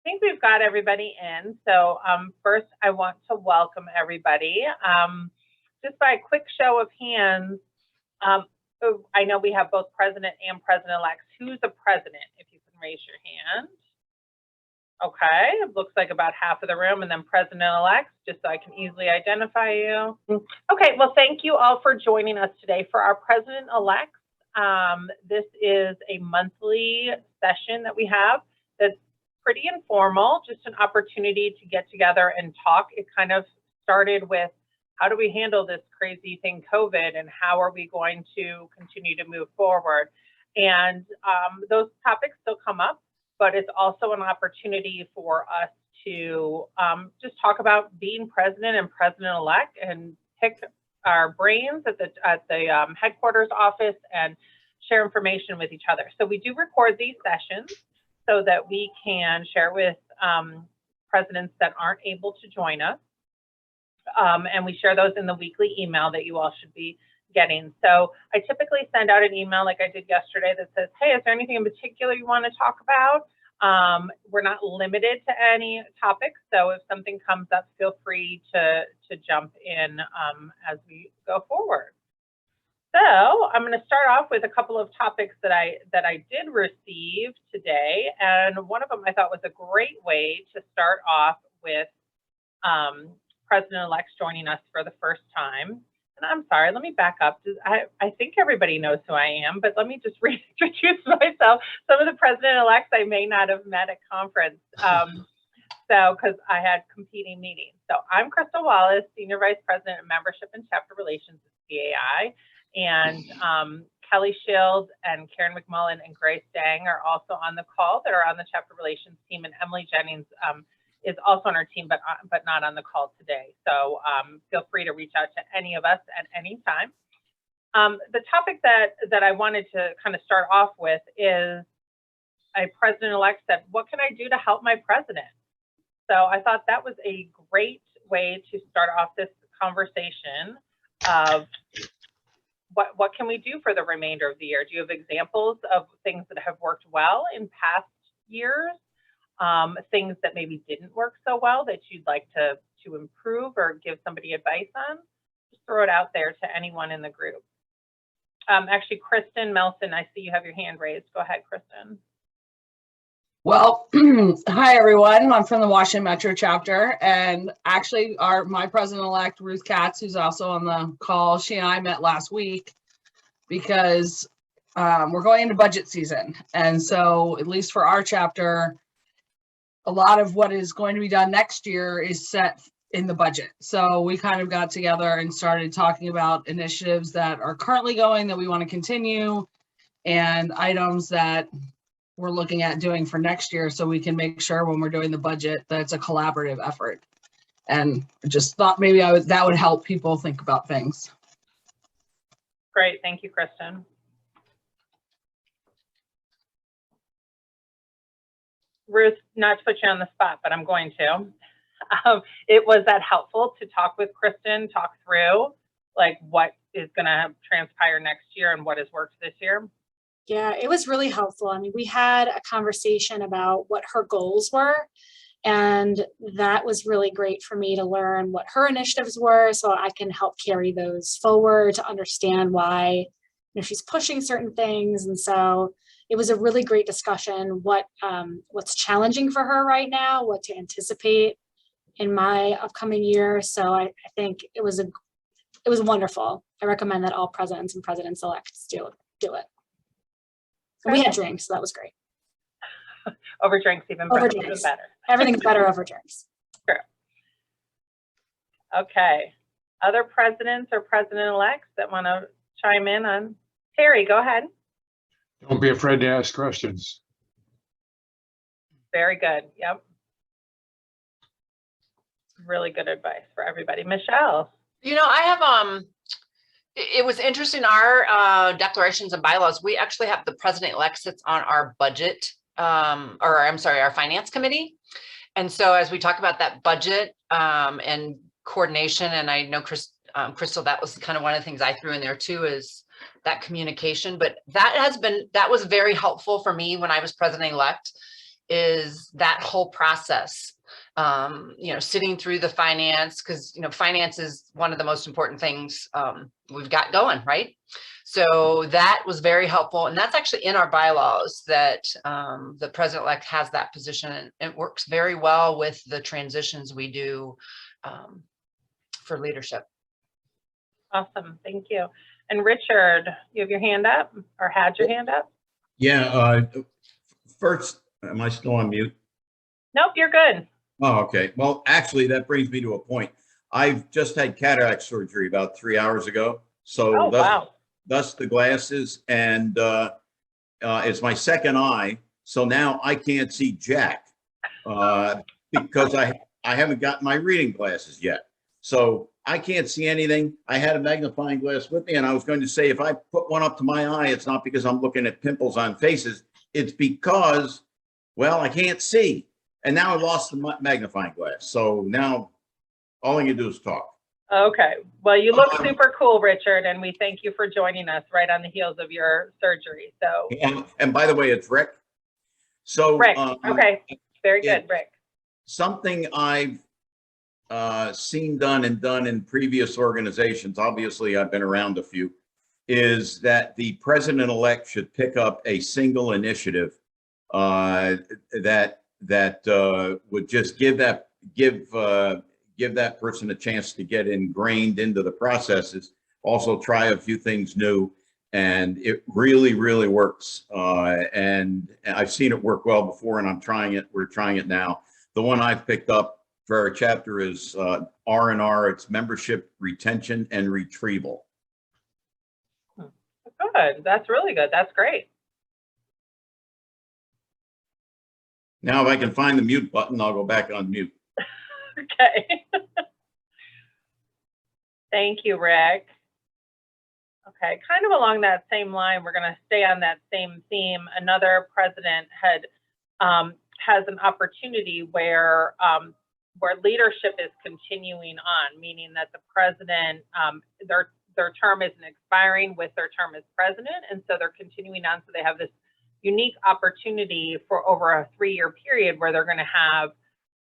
think we've got everybody in. So first, I want to welcome everybody. Just by a quick show of hands, I know we have both president and president-elects. Who's the president, if you can raise your hand? Okay, it looks like about half of the room, and then president-elects, just so I can easily identify you. Okay, well, thank you all for joining us today for our president-elects. This is a monthly session that we have that's pretty informal, just an opportunity to get together and talk. It kind of started with, how do we handle this crazy thing, COVID, and how are we going to continue to move forward? And those topics still come up, but it's also an opportunity for us to just talk about being president and president-elect and pick our brains at the headquarters office and share information with each other. So we do record these sessions so that we can share with presidents that aren't able to join us. And we share those in the weekly email that you all should be getting. So I typically send out an email like I did yesterday that says, hey, is there anything in particular you want to talk about? We're not limited to any topics. So if something comes up, feel free to jump in as we go forward. So I'm going to start off with a couple of topics that I did receive today. And one of them I thought was a great way to start off with President-elects joining us for the first time. And I'm sorry, let me back up. I think everybody knows who I am, but let me just reintroduce myself. Some of the president-elects I may not have met at conference, because I had competing meetings. So I'm Crystal Wallace, Senior Vice President of Membership and Chapter Relations at CAI. And Kelly Shields and Karen McMullen and Grace Dang are also on the call that are on the Chapter Relations team, and Emily Jennings is also on our team, but not on the call today. So feel free to reach out to any of us at any time. The topic that I wanted to kind of start off with is a president-elect said, what can I do to help my president? So I thought that was a great way to start off this conversation of what can we do for the remainder of the year? Do you have examples of things that have worked well in past years? Things that maybe didn't work so well that you'd like to improve or give somebody advice on? Just throw it out there to anyone in the group. Actually, Kristen Melson, I see you have your hand raised. Go ahead, Kristen. Well, hi everyone. I'm from the Washington Metro chapter, and actually my president-elect Ruth Katz, who's also on the call, she and I met last week because we're going into budget season, and so at least for our chapter, a lot of what is going to be done next year is set in the budget. So we kind of got together and started talking about initiatives that are currently going that we want to continue, and items that we're looking at doing for next year, so we can make sure when we're doing the budget that it's a collaborative effort. And I just thought maybe that would help people think about things. Great, thank you, Kristen. Ruth, not to put you on the spot, but I'm going to. It was that helpful to talk with Kristen, talk through like what is going to transpire next year and what has worked this year? Yeah, it was really helpful. I mean, we had a conversation about what her goals were, and that was really great for me to learn what her initiatives were, so I can help carry those forward to understand why, she's pushing certain things. And so it was a really great discussion, what's challenging for her right now, what to anticipate in my upcoming year. So I think it was wonderful. I recommend that all presidents and presidents-elects do it. And we had drinks, so that was great. Over drinks, even better. Everything's better over drinks. True. Okay. Other presidents or president-elects that want to chime in on? Terry, go ahead. Don't be afraid to ask questions. Very good. Yep. Really good advice for everybody. Michelle. I have it was interesting, our declarations and bylaws, we actually have the president-elect sits on our budget, our finance committee. And so as we talk about that budget and coordination, and I know Crystal, that was kind of one of the things I threw in there too, is that communication. But that was very helpful for me when I was president-elect, is that whole process. Sitting through the finance, because, finance is one of the most important things we've got going, right? So that was very helpful. And that's actually in our bylaws that the president-elect has that position, and it works very well with the transitions we do for leadership. Awesome, thank you. And Richard, you have your hand up, or had your hand up? Yeah, first, am I still on mute? Nope, you're good. Oh, okay. Well, actually, that brings me to a point. I've just had cataract surgery about 3 hours ago. So Oh, wow. thus the glasses, and it's my second eye. So now I can't see jack because I haven't gotten my reading glasses yet. So I can't see anything. I had a magnifying glass with me, and I was going to say, if I put one up to my eye, it's not because I'm looking at pimples on faces. It's because, well, I can't see. And now I lost the magnifying glass. So now all I can do is talk. Okay. Well, you look super cool, Richard, and we thank you for joining us right on the heels of your surgery. So. And by the way, it's Rick. So Rick. Okay. Very good, Rick. Something I've seen done in previous organizations, obviously I've been around a few, is that the president-elect should pick up a single initiative that would just give that person a chance to get ingrained into the processes, also try a few things new, and it really, really works. And I've seen it work well before, and we're trying it now. The one I've picked up for our chapter is R&R, it's membership retention and retrieval. Good, that's really good, that's great. Now, if I can find the mute button, I'll go back on mute. Okay. Thank you, Rick. Okay, kind of along that same line, we're going to stay on that same theme. Another president has an opportunity where leadership is continuing on, meaning that the president, their term isn't expiring with their term as president, and so they're continuing on. So they have this unique opportunity for over a 3-year period where they're going to have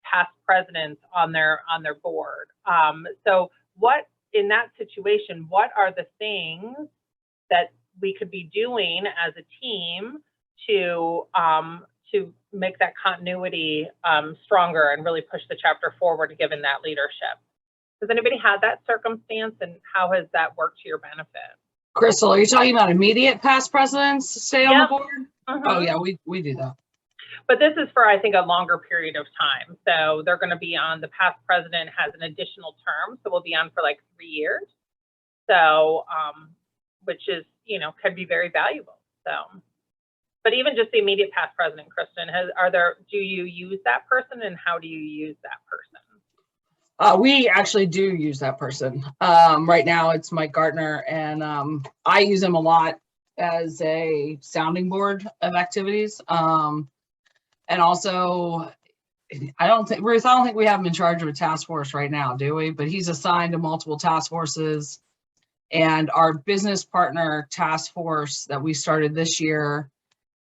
past presidents on their board. So what, in that situation, what are the things that we could be doing as a team to make that continuity stronger and really push the chapter forward given that leadership? Has anybody had that circumstance, and how has that worked to your benefit? Crystal, are you talking about immediate past presidents to stay on the board? Mm-hmm. Oh yeah, we do that. But this is for, I think, a longer period of time. So they're going to be on, the past president has an additional term, so we'll be on for like 3 years. So, which is, can be very valuable. So, but even just the immediate past president, Kristen, do you use that person, and how do you use that person? We actually do use that person. Right now it's Mike Gartner, and I use him a lot as a sounding board of activities. And also, Ruth, I don't think we have him in charge of a task force right now, do we? But he's assigned to multiple task forces. And our business partner task force that we started this year,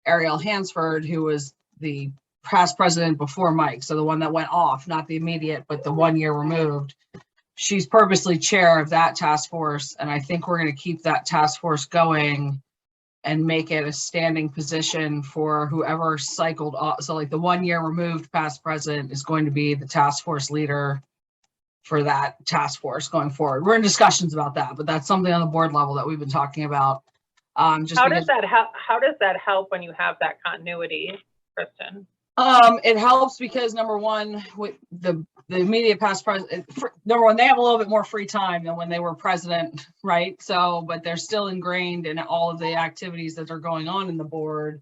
Ariel Hansford, who was the past president before Mike, so the one that went off, not the immediate, but the 1 year removed. She's purposely chair of that task force, and I think we're going to keep that task force going and make it a standing position for whoever cycled off. So like the 1 year removed past president is going to be the task force leader for that task force going forward. We're in discussions about that, but that's something on the board level that we've been talking about. How does that help when you have that continuity, Kristen? It helps because number one, with the immediate past president, number one, they have a little bit more free time than when they were president, right? So, but they're still ingrained in all of the activities that are going on in the board.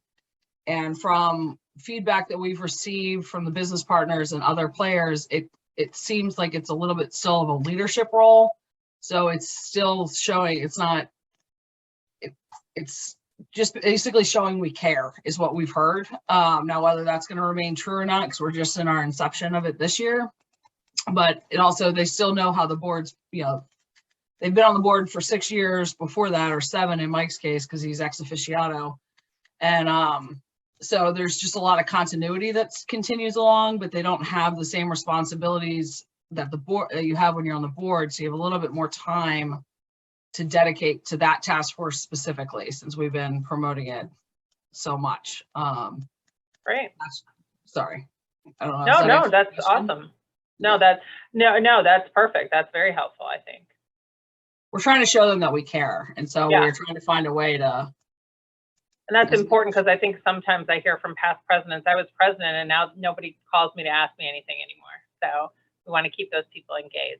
And from feedback that we've received from the business partners and other players, it seems like it's a little bit still of a leadership role. So it's still showing, it's just basically showing we care is what we've heard. Now, whether that's going to remain true or not, because we're just in our inception of it this year, but it also, they still know how the board's, they've been on the board for 6 years before that, or 7 in Mike's case, because he's ex officiato. And So there's just a lot of continuity that continues along, but they don't have the same responsibilities that the board that you have when you're on the board. So you have a little bit more time to dedicate to that task force specifically, since we've been promoting it so much. Great. Sorry. I don't know. No, that's awesome. No, that's perfect. That's very helpful, I think. We're trying to show them that we care. And so we're trying to find a way to. And that's important, because I think sometimes I hear from past presidents, I was president and now nobody calls me to ask me anything anymore. So we want to keep those people engaged.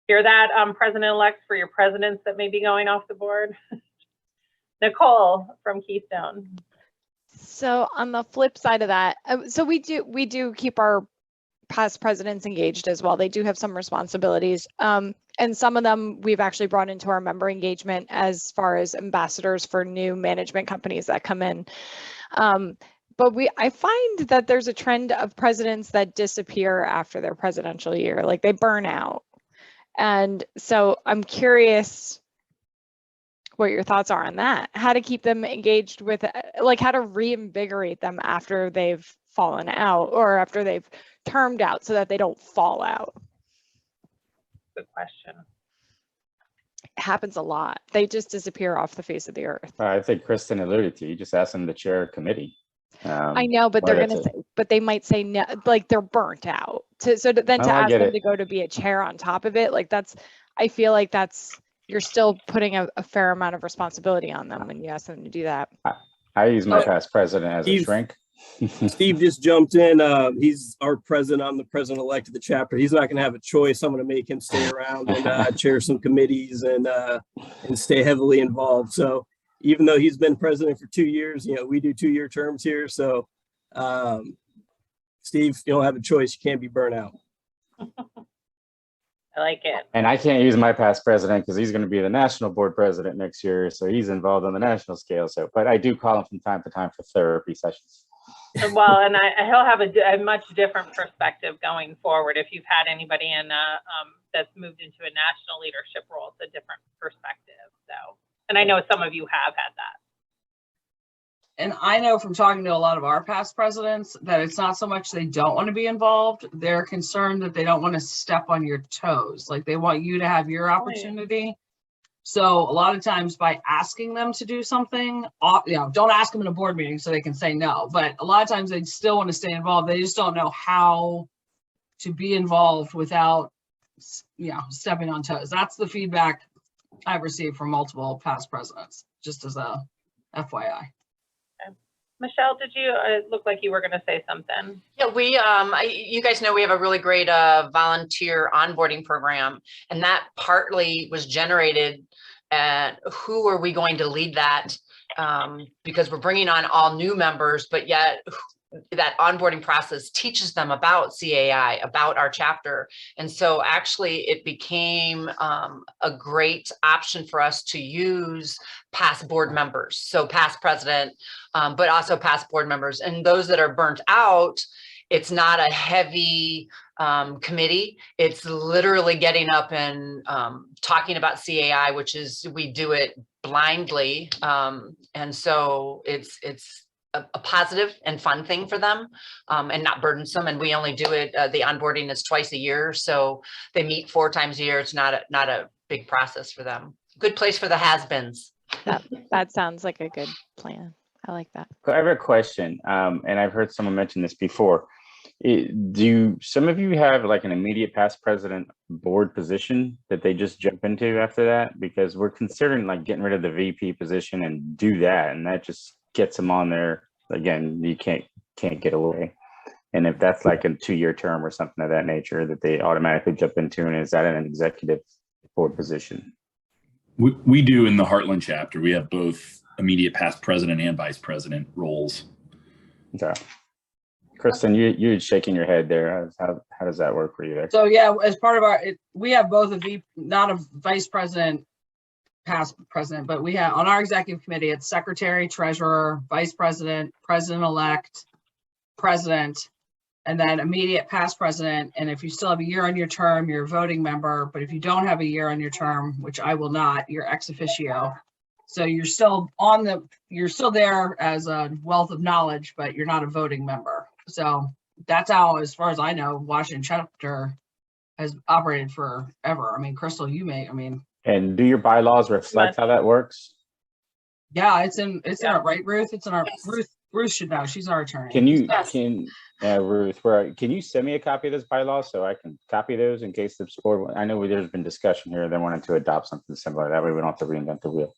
Hear that, President-elect, for your presidents that may be going off the board? Nicole from Keystone. So on the flip side of that, so we do keep our past presidents engaged as well. They do have some responsibilities. And some of them we've actually brought into our member engagement as far as ambassadors for new management companies that come in. But I find that there's a trend of presidents that disappear after their presidential year, like they burn out. And so I'm curious what your thoughts are on that, how to keep them engaged with, like how to reinvigorate them after they've fallen out or after they've termed out so that they don't fall out. Good question. It happens a lot. They just disappear off the face of the earth. I think Kristen alluded to, you just ask them to chair a committee. I know, but they're going to say, but they might say no, like they're burnt out. To ask them to go to be a chair on top of it, like I feel like you're still putting a fair amount of responsibility on them when you ask them to do that. I use my past president as a shrink. Steve just jumped in. He's our president. I'm the president-elect of the chapter. He's not going to have a choice. I'm going to make him stay around and chair some committees and stay heavily involved. So even though he's been president for 2 years, we do 2-year terms here. So Steve, you don't have a choice. You can't be burnt out. I like it. And I can't use my past president because he's going to be the national board president next year. So he's involved on the national scale. So, but I do call him from time to time for therapy sessions. Well, and he'll have a much different perspective going forward. If you've had anybody in that's moved into a national leadership role, it's a different perspective. So, and I know some of you have had that. And I know from talking to a lot of our past presidents that it's not so much they don't want to be involved. They're concerned that they don't want to step on your toes. Like they want you to have your opportunity. So a lot of times by asking them to do something, don't ask them in a board meeting so they can say no. But a lot of times they still want to stay involved. They just don't know how to be involved without, stepping on toes. That's the feedback I've received from multiple past presidents, just as a FYI. Michelle, did you look like you were going to say something? Yeah, you guys know we have a really great volunteer onboarding program, and that partly was generated at who are we going to lead that, because we're bringing on all new members, but yet that onboarding process teaches them about CAI, about our chapter. And so actually it became a great option for us to use past board members. So past president, but also past board members. And those that are burnt out, it's not a heavy committee. It's literally getting up and talking about CAI, which is, we do it blindly. And so it's a positive and fun thing for them, and not burdensome. And we only do it, the onboarding is twice a year. So they meet 4 times a year. It's not a big process for them. Good place for the has-beens. That sounds like a good plan. I like that. I have a question, and I've heard someone mention this before. Do some of you have like an immediate past president board position that they just jump into after that? Because we're considering like getting rid of the VP position and do that, and that just gets them on there. Again, you can't get away. And if that's like a 2-year term or something of that nature that they automatically jump into, and is that an executive board position? We do in the Heartland chapter. We have both immediate past president and vice president roles. Okay. Kristen, you're shaking your head there. How does that work for you there? So yeah, as part of we have both not a vice president, past president, but we have on our executive committee, it's secretary, treasurer, vice president, president-elect, president, and then immediate past president. And if you still have a year on your term, you're a voting member. But if you don't have a year on your term, which I will not, you're ex officio. So you're still there as a wealth of knowledge, but you're not a voting member. So that's how, as far as I know, Washington chapter has operated forever. I mean, Crystal, And do your bylaws reflect how that works? yeah, it's in our, right, Ruth? It's in our, Yes. Ruth should know. She's our attorney. Can you, Yes. Ruth, can you send me a copy of this bylaws so I can copy those in case the board, I know there's been discussion here, they wanted to adopt something similar. That way we don't have to reinvent the wheel.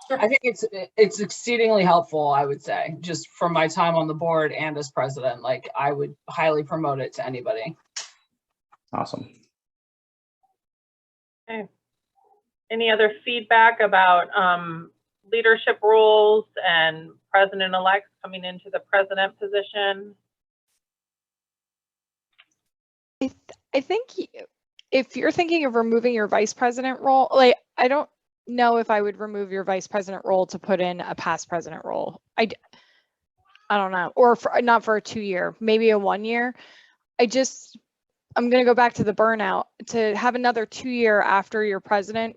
I think it's exceedingly helpful, I would say, just from my time on the board and as president. Like, I would highly promote it to anybody. Awesome. Okay. Any other feedback about leadership roles and president-elects coming into the president position? I think if you're thinking of removing your vice president role, like, I don't know if I would remove your vice president role to put in a past president role. I don't know, or not for a 2-year, maybe a 1-year. I'm going to go back to the burnout. To have another 2-year after you're president,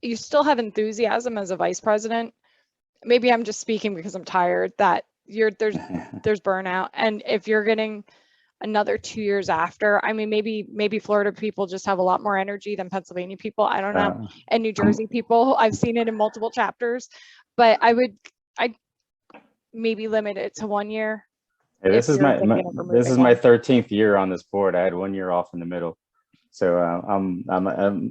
you still have enthusiasm as a vice president. Maybe I'm just speaking because I'm tired that there's burnout. And if you're getting another 2 years after, I mean, maybe Florida people just have a lot more energy than Pennsylvania people. I don't know. And New Jersey people, I've seen it in multiple chapters, but I'd maybe limit it to 1 year. Yeah, this is my 13th year on this board. I had 1 year off in the middle. So I'm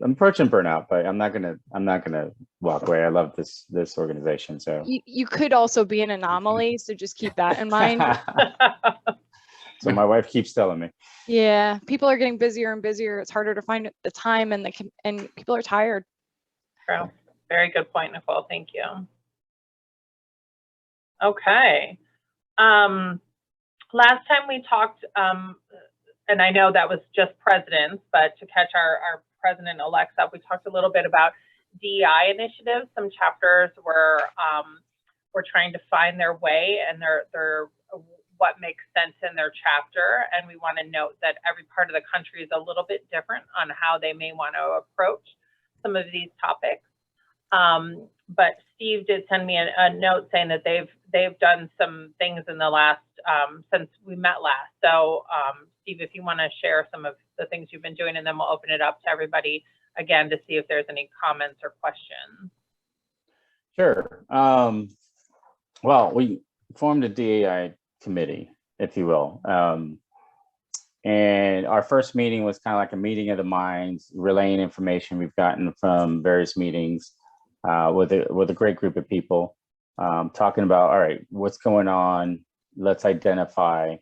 approaching burnout, but I'm not gonna walk away. I love this organization. So you could also be an anomaly, so just keep that in mind. So my wife keeps telling me. Yeah, people are getting busier and busier. It's harder to find the time, and people are tired. True. Very good point, Nicole. Thank you. Okay. Last time we talked, and I know that was just presidents, but to catch our president-elects up, we talked a little bit about DEI initiatives. Some chapters were trying to find their way and their what makes sense in their chapter. And we want to note that every part of the country is a little bit different on how they may want to approach some of these topics. But Steve did send me a note saying that they've done some things in the last since we met last. So Steve, if you want to share some of the things you've been doing, and then we'll open it up to everybody again to see if there's any comments or questions. Sure. Well, we formed a DEI committee, if you will. And our first meeting was kind of like a meeting of the minds, relaying information we've gotten from various meetings with a great group of people, talking about, all right, what's going on? Let's identify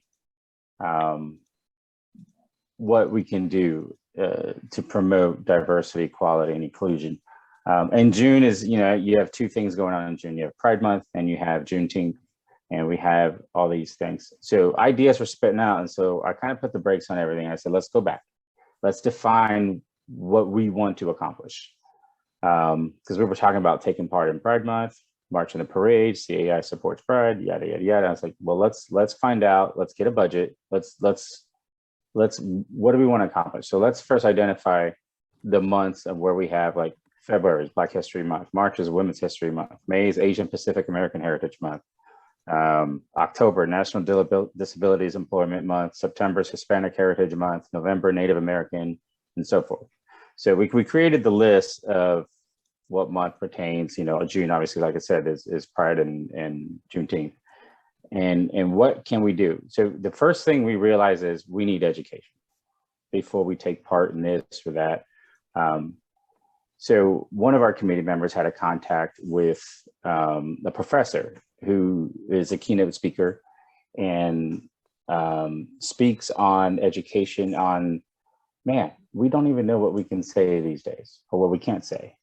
what we can do to promote diversity, equality, and inclusion. And June is, you have two things going on in June. You have Pride Month and you have Juneteenth, and we have all these things. So ideas were spitting out. And so I kind of put the brakes on everything. I said, let's go back. Let's define what we want to accomplish. Because we were talking about taking part in Pride Month, marching the parade, CAI supports Pride, yada, yada, yada. I was like, well, let's find out, let's get a budget. Let's, what do we want to accomplish? So let's first identify the months of where we have, like, February is Black History Month, March is Women's History Month, May is Asian Pacific American Heritage Month, October, National Disabilities Employment Month, September is Hispanic Heritage Month, November, Native American, and so forth. So we created the list of what month pertains. June, obviously, like I said, is Pride and Juneteenth. And what can we do? So the first thing we realize is we need education before we take part in this or that. So one of our committee members had a contact with a professor who is a keynote speaker and speaks on education on, man, we don't even know what we can say these days or what we can't say.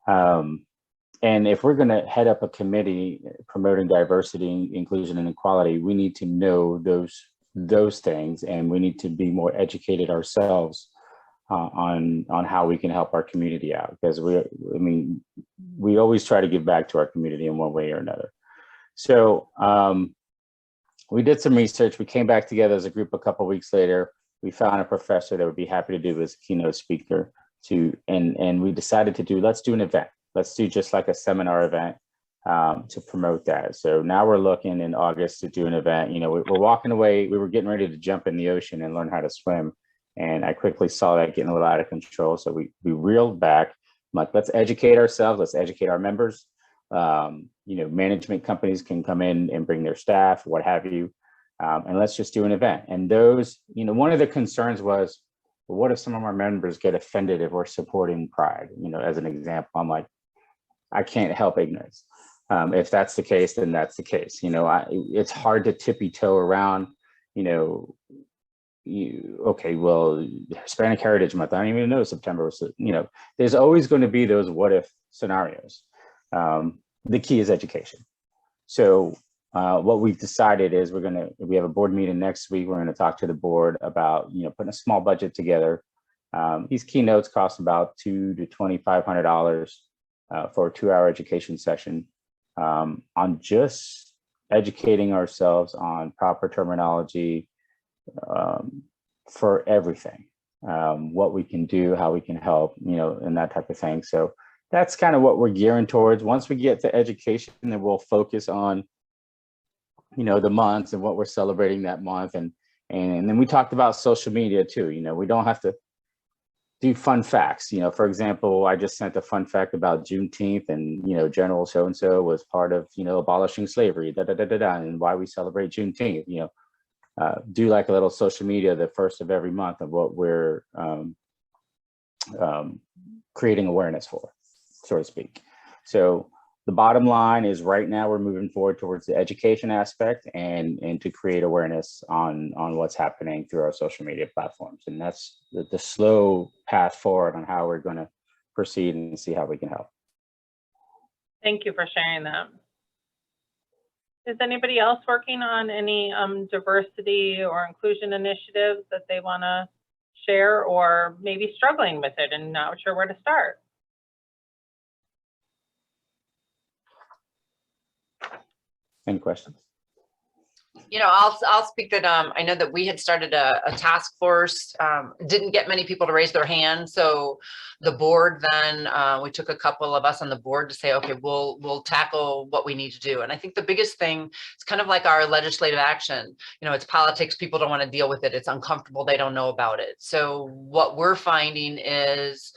And if we're going to head up a committee promoting diversity, inclusion, and equality, we need to know those things, and we need to be more educated ourselves on how we can help our community out, because we always try to give back to our community in one way or another. So we did some research. We came back together as a group a couple of weeks later. We found a professor that would be happy to do as a keynote speaker and we decided to let's do an event. Let's do just like a seminar event to promote that. So now we're looking in August to do an event. You know, we're walking away. We were getting ready to jump in the ocean and learn how to swim. And I quickly saw that getting a little out of control. So we reeled back. I'm like, let's educate ourselves. Let's educate our members. You know, management companies can come in and bring their staff, what have you. And let's just do an event. And those, you know, one of the concerns was, well, what if some of our members get offended if we're supporting Pride? You know, as an example, I'm like, I can't help ignorance. If that's the case, then that's the case. You know, it's hard to tippy toe around, you know, okay, well, Hispanic Heritage Month, I don't even know September was, you know, there's always going to be those what if scenarios. The key is education. So what we've decided is we have a board meeting next week. We're going to talk to the board about, you know, putting a small budget together. These keynotes cost about $200 to $2,500 for a 2-hour education session on just educating ourselves on proper terminology for everything, what we can do, how we can help, you know, and that type of thing. So that's kind of what we're gearing towards. Once we get to education, then we'll focus on, you know, the months and what we're celebrating that month. And then we talked about social media too. You know, we don't have to do fun facts. You know, for example, I just sent a fun fact about Juneteenth, and, you know, General so-and-so was part of, you know, abolishing slavery, and why we celebrate Juneteenth. You know, do like a little social media the first of every month of what we're creating awareness for, so to speak. So the bottom line is right now we're moving forward towards the education aspect and to create awareness on what's happening through our social media platforms. And that's the slow path forward on how we're going to proceed and see how we can help. Thank you for sharing that. Is anybody else working on any diversity or inclusion initiatives that they want to share, or maybe struggling with it and not sure where to start? Any questions? You know, I'll speak that I know that we had started a task force, didn't get many people to raise their hand. So the board then, we took a couple of us on the board to say, okay, we'll tackle what we need to do. And I think the biggest thing, it's kind of like our legislative action. You know, it's politics. People don't want to deal with it. It's uncomfortable. They don't know about it. So what we're finding is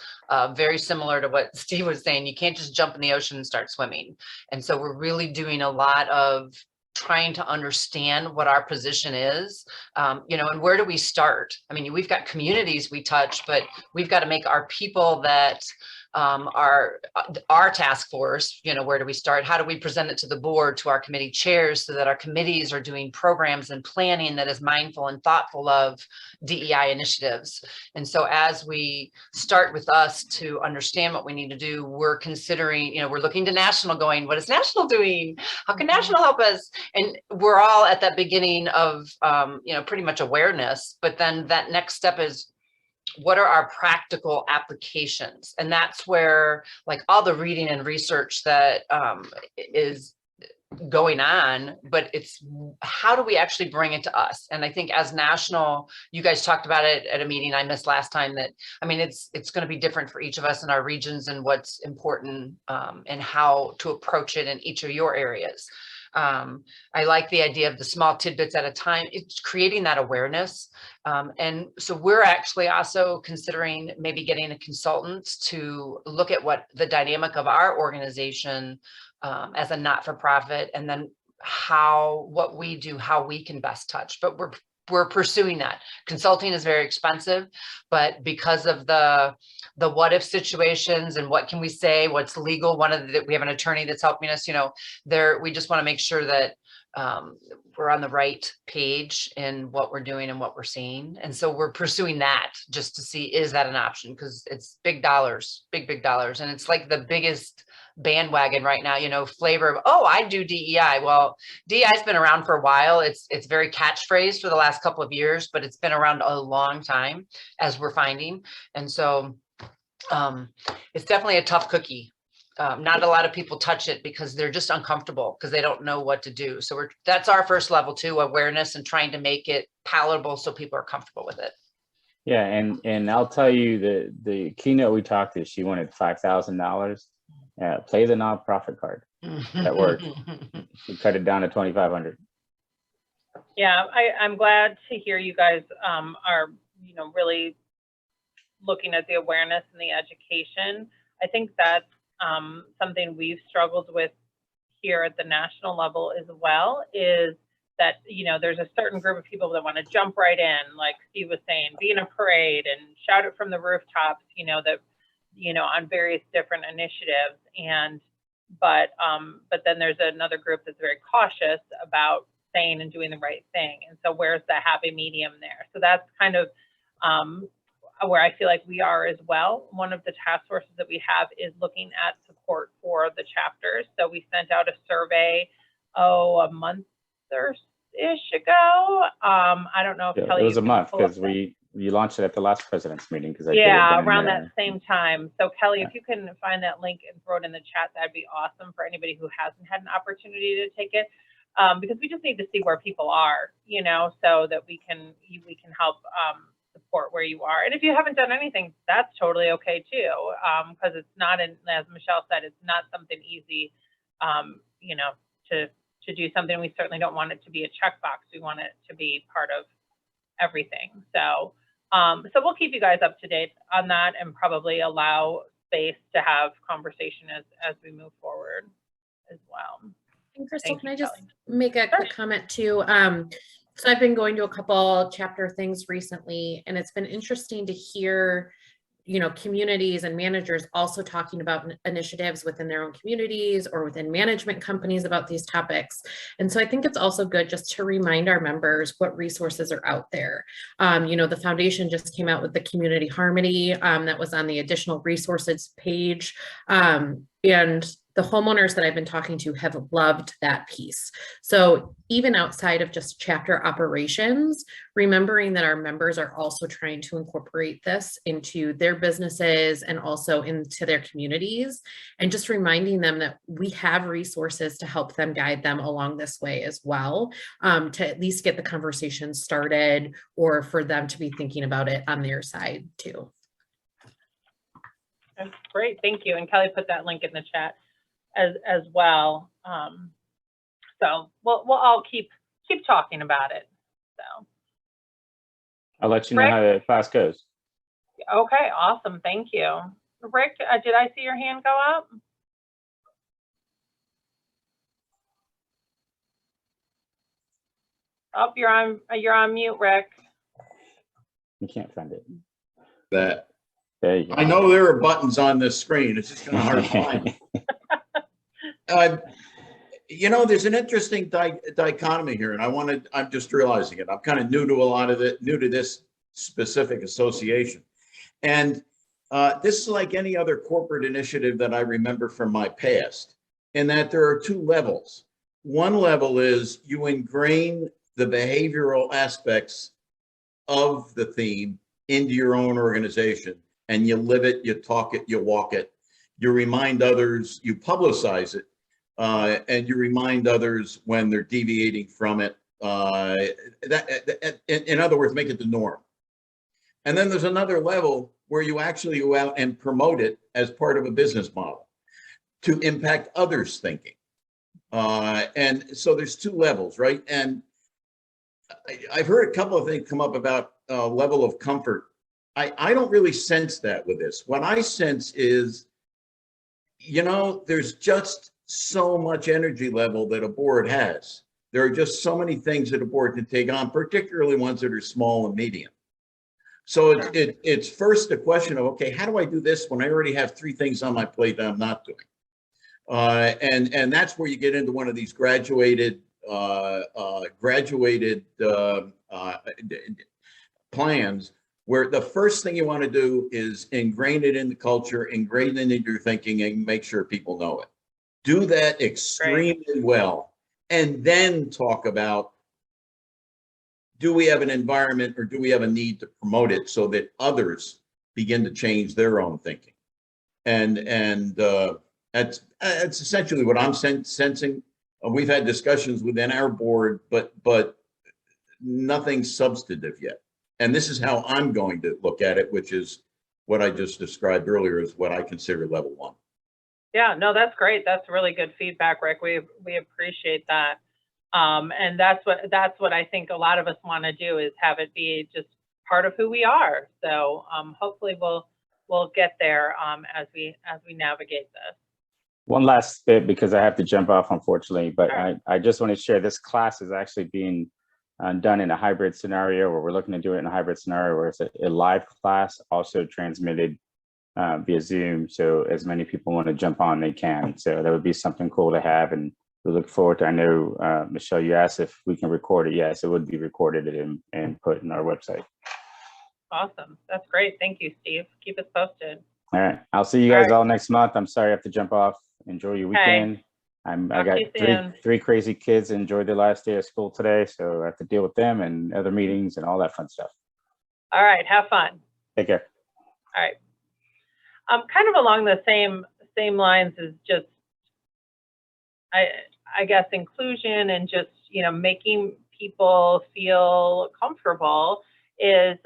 very similar to what Steve was saying. You can't just jump in the ocean and start swimming. And so we're really doing a lot of trying to understand what our position is, you know, and where do we start? I mean, we've got communities we touch, but we've got to make our people that our task force, you know, where do we start? How do we present it to the board, to our committee chairs, so that our committees are doing programs and planning that is mindful and thoughtful of DEI initiatives? And so as we start with us to understand what we need to do, we're considering, you know, we're looking to national, going, what is national doing? How can national help us? And we're all at that beginning of, you know, pretty much awareness, but then that next step is, what are our practical applications? And that's where, like, all the reading and research that is going on, but it's how do we actually bring it to us? And I think as national, you guys talked about it at a meeting I missed last time, that, I mean, it's going to be different for each of us in our regions and what's important and how to approach it in each of your areas. I like the idea of the small tidbits at a time. It's creating that awareness. And so we're actually also considering maybe getting a consultant to look at what the dynamic of our organization as a not-for-profit, and then what we do, how we can best touch. But we're pursuing that. Consulting is very expensive, but because of the what if situations and what can we say, what's legal, we have an attorney that's helping us, you know, we just want to make sure that we're on the right page in what we're doing and what we're seeing. And so we're pursuing that just to see, is that an option? Because it's big dollars. And it's like the biggest bandwagon right now, you know, flavor of, oh, I do DEI. Well, DEI's been around for a while. It's very catchphrase for the last couple of years, but it's been around a long time, as we're finding. And so it's definitely a tough cookie. Not a lot of people touch it because they're just uncomfortable because they don't know what to do. So that's our first level too, awareness and trying to make it palatable so people are comfortable with it. Yeah, and I'll tell you the keynote we talked to, she wanted $5,000. Play the nonprofit card. That works. We cut it down to 2,500. Yeah, I'm glad to hear you guys are, really looking at the awareness and the education. I think that's something we've struggled with here at the national level as well, is that, there's a certain group of people that want to jump right in, like Steve was saying, be in a parade and shout it from the rooftops, on various different initiatives. But then there's another group that's very cautious about saying and doing the right thing. And so where's the happy medium there? So that's kind of where I feel like we are as well. One of the task forces that we have is looking at support for the chapters. So we sent out a survey, a month or ish ago. I don't know if Kelly, it was a month because we launched it at the last president's meeting. Because around that same time. So Kelly, if you can find that link and throw it in the chat, that'd be awesome for anybody who hasn't had an opportunity to take it. Because we just need to see where people are, so that we can help support where you are. And if you haven't done anything, that's totally okay too. Because it's not, as Michelle said, it's not something easy, to do something. We certainly don't want it to be a checkbox. We want it to be part of everything. So we'll keep you guys up to date on that and probably allow space to have conversation as we move forward as well. And Crystal, can I just Kelly. make a quick comment too? So I've been going to a couple chapter things recently, and it's been interesting to hear, communities and managers also talking about initiatives within their own communities or within management companies about these topics. And so I think it's also good just to remind our members what resources are out there. The foundation just came out with the Community Harmony that was on the additional resources page. And the homeowners that I've been talking to have loved that piece. So even outside of just chapter operations, remembering that our members are also trying to incorporate this into their businesses and also into their communities, and just reminding them that we have resources to help them guide them along this way as well, to at least get the conversation started or for them to be thinking about it on their side too. That's great, thank you. And Kelly put that link in the chat as well. So we'll all keep talking about it. So I'll let you know how the class goes. Okay, awesome, thank you. Rick, did I see your hand go up? Oh, you're on mute, Rick. You can't find it. That There you go. I know there are buttons on this screen. It's just kind of hard to find. There's an interesting dichotomy here, and I'm just realizing it. I'm kind of new to a lot of it, new to this specific association. And this is like any other corporate initiative that I remember from my past, in that there are two levels. One level is you ingrain the behavioral aspects of the theme into your own organization, and you live it, you talk it, you walk it, you remind others, you publicize it. And you remind others when they're deviating from it. In other words, make it the norm. And then there's another level where you actually go out and promote it as part of a business model to impact others' thinking. And so there's two levels, right? And I've heard a couple of things come up about level of comfort. I don't really sense that with this. What I sense is, there's just so much energy level that a board has. There are just so many things that a board can take on, particularly ones that are small and medium. So it's first a question of, okay, how do I do this when I already have 3 things on my plate that I'm not doing? And that's where you get into one of these graduated plans, where the first thing you want to do is ingrain it in the culture, ingrain it into your thinking, and make sure people know it. Do that extremely well, and then talk about, do we have an environment or do we have a need to promote it so that others begin to change their own thinking? And that's essentially what I'm sensing. We've had discussions within our board, but nothing substantive yet. And this is how I'm going to look at it, which is what I just described earlier as what I consider level 1. Yeah, no, that's great. That's really good feedback, Rick. We appreciate that. And that's what I think a lot of us want to do, is have it be just part of who we are. So hopefully we'll get there as we navigate this. One last bit, because I have to jump off, unfortunately, but Sure. I just want to share this class is actually being done in a hybrid scenario, where we're looking to do it in a hybrid scenario where it's a live class, also transmitted via Zoom. So as many people want to jump on, they can. So that would be something cool to have. And we look forward to, I know, Michelle, you asked if we can record it. Yes, it would be recorded and put in our website. Awesome. That's great. Thank you, Steve. Keep us posted. All right. I'll see you guys all next month. I'm sorry I have to jump off. Enjoy your weekend. I Talk got to you soon. three crazy kids enjoyed their last day of school today. So I have to deal with them and other meetings and all that fun stuff. All right. Have fun. Take care. All right. Kind of along the same lines as just, I guess, inclusion and just, making people feel comfortable is,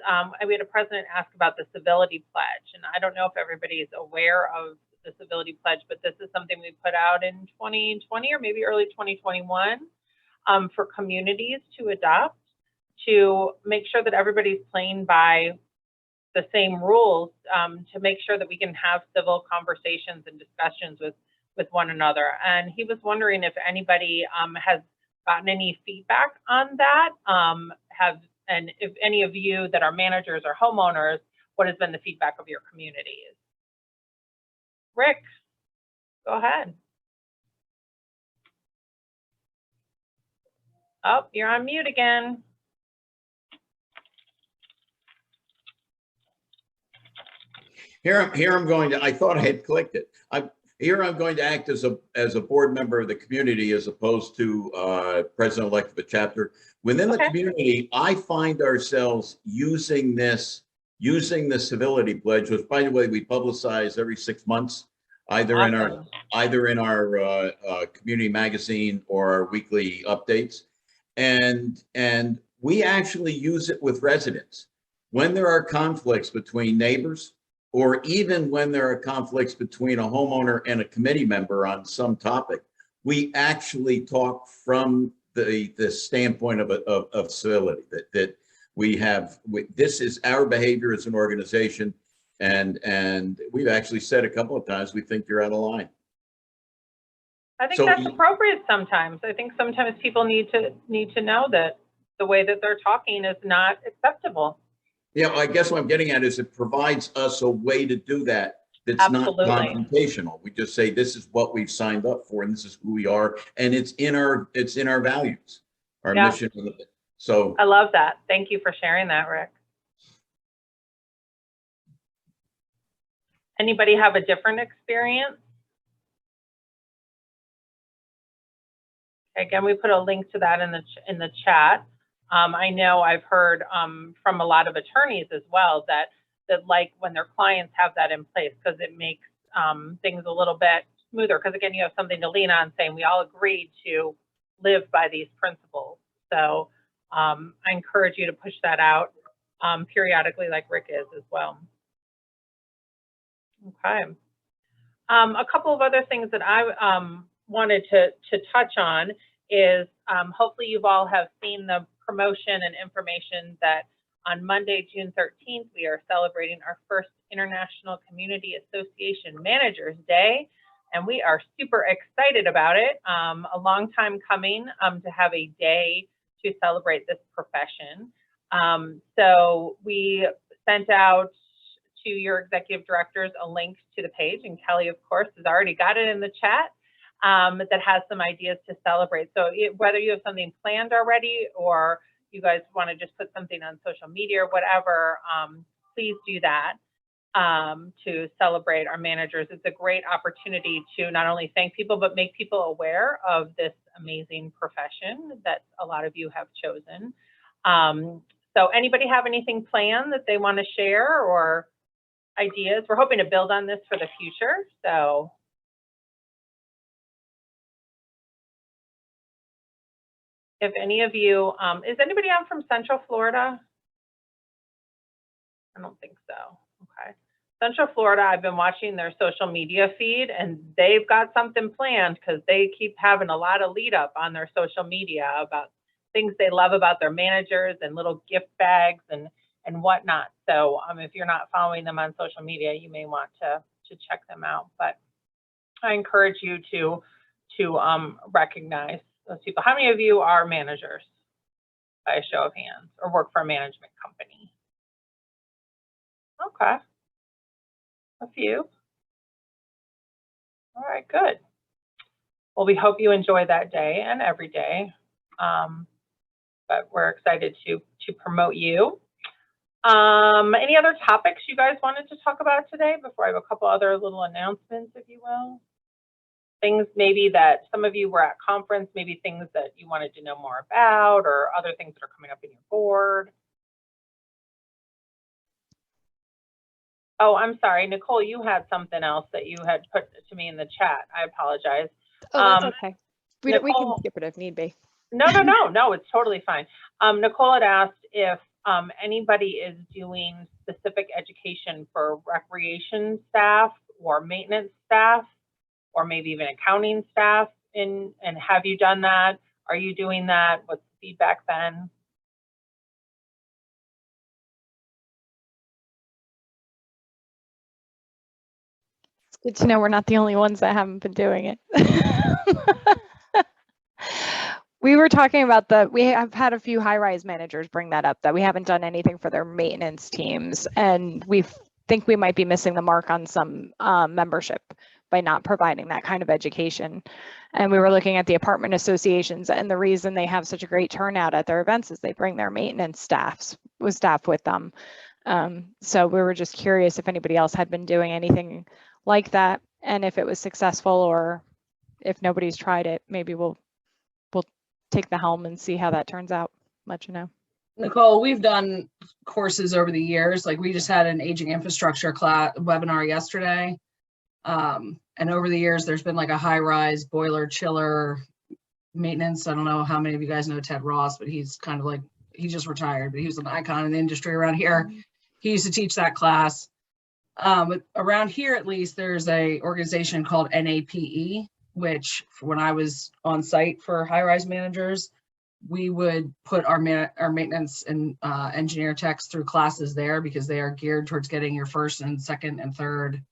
we had a president ask about the civility pledge. And I don't know if everybody is aware of the civility pledge, but this is something we put out in 2020 or maybe early 2021 for communities to adopt, to make sure that everybody's playing by the same rules, to make sure that we can have civil conversations and discussions with one another. And he was wondering if anybody has gotten any feedback on that, and if any of you that are managers or homeowners, what has been the feedback of your communities? Rick, go ahead. Oh, you're on mute again. Here I'm going to, I thought I had clicked it. I'm going to act as a board member of the community, as opposed to president-elect of a chapter. Within the community, I find ourselves using the civility pledge, which, by the way, we publicize every 6 months, either in our community magazine or our weekly updates. And we actually use it with residents when there are conflicts between neighbors, or even when there are conflicts between a homeowner and a committee member on some topic. We actually talk from the standpoint of civility, that we have. This is our behavior as an organization, and we've actually said a couple of times, we think you're out of line. I think that's appropriate sometimes. I think sometimes people need to know that the way that they're talking is not acceptable. Yeah, I guess what I'm getting at is it provides us a way to do that that's Absolutely not confrontational. We just say, this is what we've signed up for, and this is who we are, and it's in our values, our mission. So I love that. Thank you for sharing that, Rick. Anybody have a different experience? Again, we put a link to that in the chat. I know I've heard from a lot of attorneys as well that like when their clients have that in place, because it makes things a little bit smoother. Because again, you have something to lean on, saying we all agreed to live by these principles. So I encourage you to push that out periodically, like Rick is as well. Okay. A couple of other things that I wanted to touch on is hopefully you've all have seen the promotion and information that on Monday, June 13th, we are celebrating our first International Community Association Managers Day, and we are super excited about it. A long time coming to have a day to celebrate this profession. So we sent out to your executive directors a link to the page, and Kelly, of course, has already got it in the chat, that has some ideas to celebrate. So whether you have something planned already, or you guys want to just put something on social media or whatever, please do that to celebrate our managers. It's a great opportunity to not only thank people, but make people aware of this amazing profession that a lot of you have chosen. So anybody have anything planned that they want to share, or ideas? We're hoping to build on this for the future. So if any of you, is anybody on from Central Florida? I don't think so. Okay. Central Florida, I've been watching their social media feed, and they've got something planned because they keep having a lot of lead up on their social media about things they love about their managers and little gift bags and whatnot. So if you're not following them on social media, you may want to check them out. But I encourage you to recognize those people. How many of you are managers, by a show of hands, or work for a management company? Okay. A few. All right, good. Well, we hope you enjoy that day and every day. But we're excited to promote you. Any other topics you guys wanted to talk about today before I have a couple other little announcements, if you will? Things maybe that some of you were at conference, maybe things that you wanted to know more about, or other things that are coming up in your board. Oh, I'm sorry, Nicole, you had something else that you had put to me in the chat. I apologize. Oh, that's okay. We can Nicole, skip it if need be. No, it's totally fine. Nicole had asked if anybody is doing specific education for recreation staff or maintenance staff, or maybe even accounting staff, and have you done that? Are you doing that? What's the feedback been? It's good to know we're not the only ones that haven't been doing it. We were talking about we have had a few high-rise managers bring that up, that we haven't done anything for their maintenance teams, and we think we might be missing the mark on some membership by not providing that kind of education. And we were looking at the apartment associations, and the reason they have such a great turnout at their events is they bring their maintenance staff with them. So we were just curious if anybody else had been doing anything like that, and if it was successful, or if nobody's tried it, maybe we'll take the helm and see how that turns out. Let you know. Nicole, we've done courses over the years. Like, we just had an aging infrastructure class webinar yesterday. And over the years, there's been like a high-rise boiler chiller maintenance. I don't know how many of you guys know Ted Ross, but he's kind of like, he just retired, but he was an icon in the industry around here. He used to teach that class. But around here, at least, there's a organization called NAPE, which when I was on site for high-rise managers, we would put our maintenance and engineer techs through classes there, because they are geared towards getting your first and second and third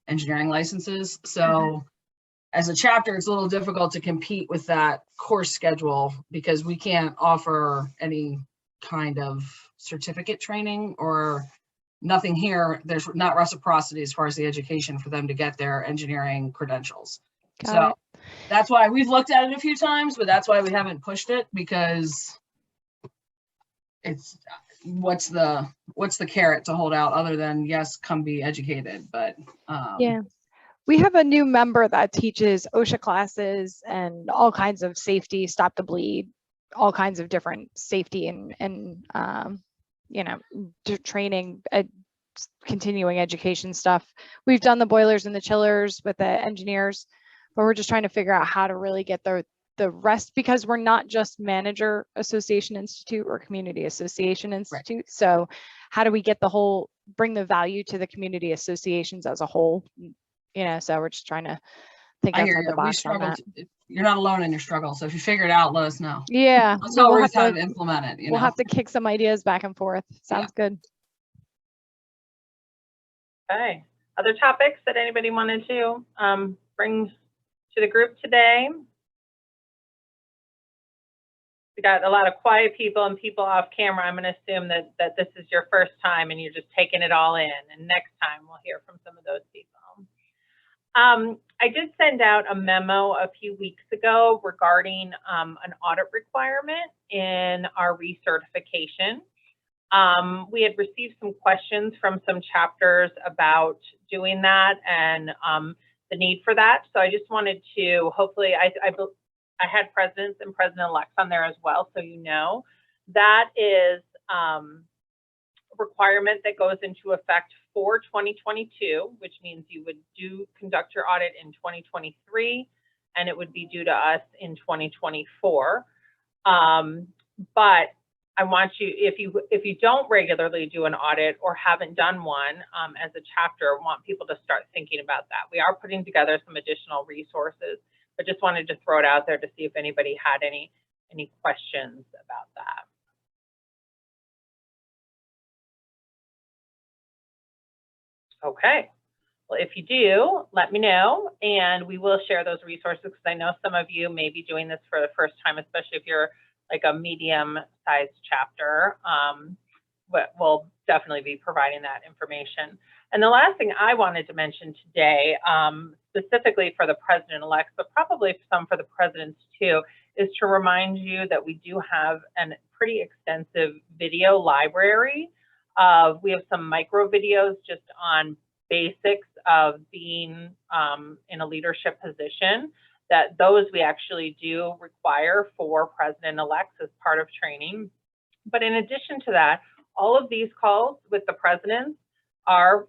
engineering licenses. So as a chapter, it's a little difficult to compete with that course schedule, because we can't offer any kind of certificate training or nothing here. There's not reciprocity as far as the education for them to get their engineering credentials. So that's why we've looked at it a few times, but that's why we haven't pushed it, because it's what's the carrot to hold out other than, yes, come be educated. But yeah, we have a new member that teaches OSHA classes and all kinds of safety, stop the bleed, all kinds of different safety and training, continuing education stuff. We've done the boilers and the chillers with the engineers, but we're just trying to figure out how to really get the rest, because we're not just Manager Association Institute or Community Association Institute. Right. So how do we get bring the value to the community associations as a whole? So we're just trying to think outside the box on that. You're not alone in your struggle. So if you figure it out, let us know. Yeah. Let's know we'll how to implement it. We'll have to kick some ideas back and forth. Sounds good. Okay. Other topics that anybody wanted to bring to the group today? We got a lot of quiet people and people off camera. I'm going to assume that this is your first time and you're just taking it all in. And next time we'll hear from some of those people. I did send out a memo a few weeks ago regarding an audit requirement in our recertification. We had received some questions from some chapters about doing that and the need for that. So I just wanted to, hopefully, I had presidents and president-elects on there as well, so that is a requirement that goes into effect for 2022, which means you would conduct your audit in 2023, and it would be due to us in 2024. But I want you, if you don't regularly do an audit or haven't done one as a chapter, want people to start thinking about that. We are putting together some additional resources, but just wanted to throw it out there to see if anybody had any questions about that. Okay. Well, if you do, let me know, and we will share those resources, because I know some of you may be doing this for the first time, especially if you're like a medium-sized chapter. But we'll definitely be providing that information. And the last thing I wanted to mention today, specifically for the president-elect, but probably some for the presidents too, is to remind you that we do have a pretty extensive video library. We have some micro videos just on basics of being in a leadership position, that those we actually do require for president-elects as part of training. But in addition to that, all of these calls with the presidents are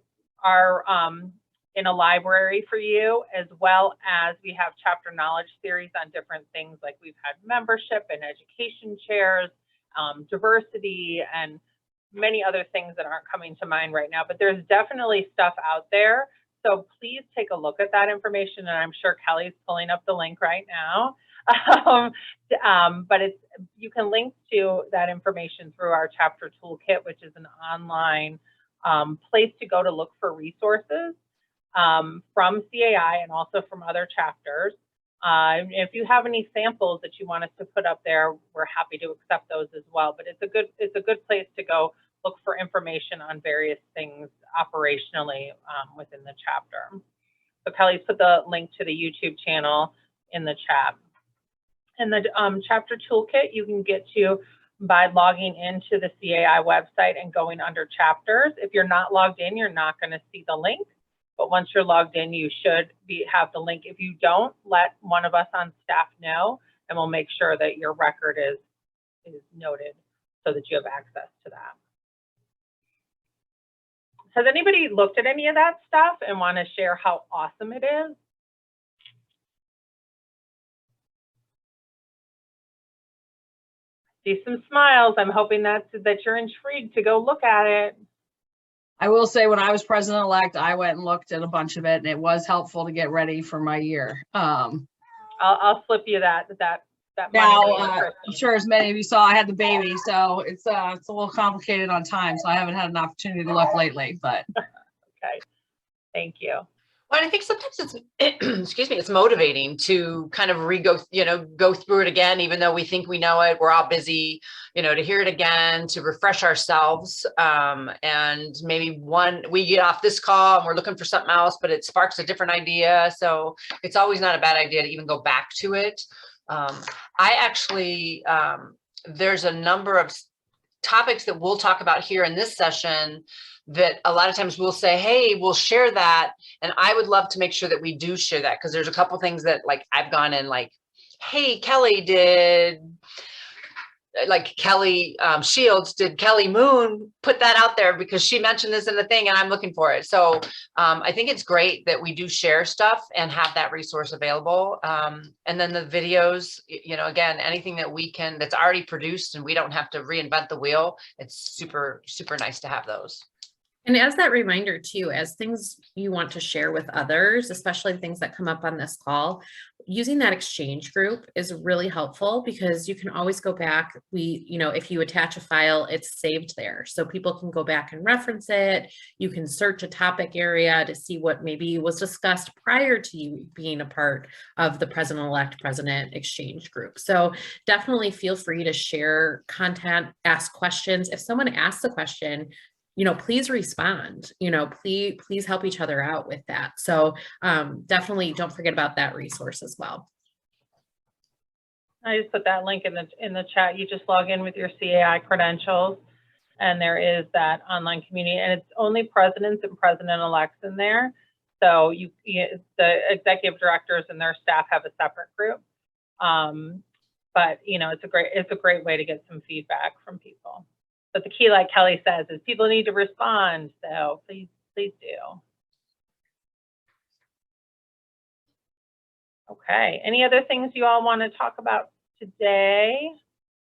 in a library for you, as well as we have chapter knowledge series on different things, like we've had membership and education chairs, diversity, and many other things that aren't coming to mind right now, but there's definitely stuff out there. So please take a look at that information, and I'm sure Kelly's pulling up the link right now. But you can link to that information through our chapter toolkit, which is an online place to go to look for resources from CAI and also from other chapters. If you have any samples that you want us to put up there, we're happy to accept those as well. But it's a good place to go look for information on various things operationally within the chapter. So Kelly's put the link to the YouTube channel in the chat. And the chapter toolkit you can get to by logging into the CAI website and going under chapters. If you're not logged in, you're not going to see the link. But once you're logged in, you should have the link. If you don't, let one of us on staff know, and we'll make sure that your record is noted so that you have access to that. Has anybody looked at any of that stuff and want to share how awesome it is? See some smiles. I'm hoping that you're intrigued to go look at it. I will say, when I was president-elect, I went and looked at a bunch of it, and it was helpful to get ready for my year. I'll flip you that now, I'm sure as many of you saw, I had the baby, so it's a little complicated on time, so I haven't had an opportunity to look lately, but. Okay, thank you. Well, I think sometimes it's, excuse me, it's motivating to kind of go through it again, even though we think we know it, we're all busy, to hear it again, to refresh ourselves. And maybe we get off this call and we're looking for something else, but it sparks a different idea. So it's always not a bad idea to even go back to it. I actually, there's a number of topics that we'll talk about here in this session that a lot of times we'll say, hey, we'll share that. And I would love to make sure that we do share that, because there's a couple things that I've gone in hey, Kelly did, Kelly Shields, did Kelly Moon put that out there because she mentioned this in the thing and I'm looking for it. So I think it's great that we do share stuff and have that resource available. And then the videos, again, anything that we can, that's already produced and we don't have to reinvent the wheel. It's super, super nice to have those. And as that reminder too, as things you want to share with others, especially things that come up on this call, using that exchange group is really helpful, because you can always go back. If you attach a file, it's saved there. So people can go back and reference it. You can search a topic area to see what maybe was discussed prior to you being a part of the president-elect president exchange group. So definitely feel free to share content, ask questions. If someone asks a question, please respond, please help each other out with that. So definitely don't forget about that resource as well. I just put that link in the chat. You just log in with your CAI credentials, and there is that online community, and it's only presidents and president-elects in there. So the executive directors and their staff have a separate group. But it's a great way to get some feedback from people. But the key, like Kelly says, is people need to respond. So please do. Okay. Any other things you all want to talk about today?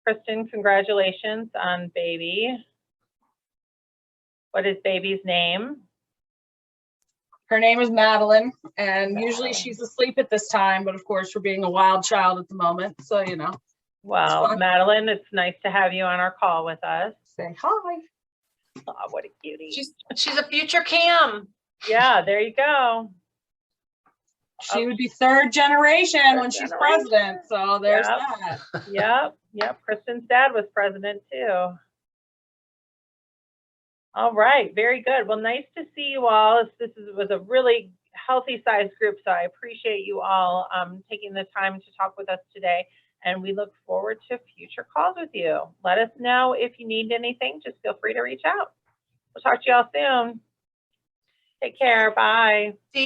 Kristen, congratulations on baby. What is baby's name? Her name is Madeline, and usually Madeline. she's asleep at this time, but of course, we're being a wild child at the moment, so you know. Well, fun. Madeline, it's nice to have you on our call with us. Say hi. Oh, what a cutie. She's a future Cam. Yeah, there you go. She would be third generation Third when she's generation. president, so there's Yep. that. Yep. Kristen's dad was president too. All right, very good. Well, nice to see you all. Was a really healthy sized group, so I appreciate you all taking the time to talk with us today, and we look forward to future calls with you. Let us know if you need anything. Just feel free to reach out. We'll talk to you all soon. Take care. Bye. See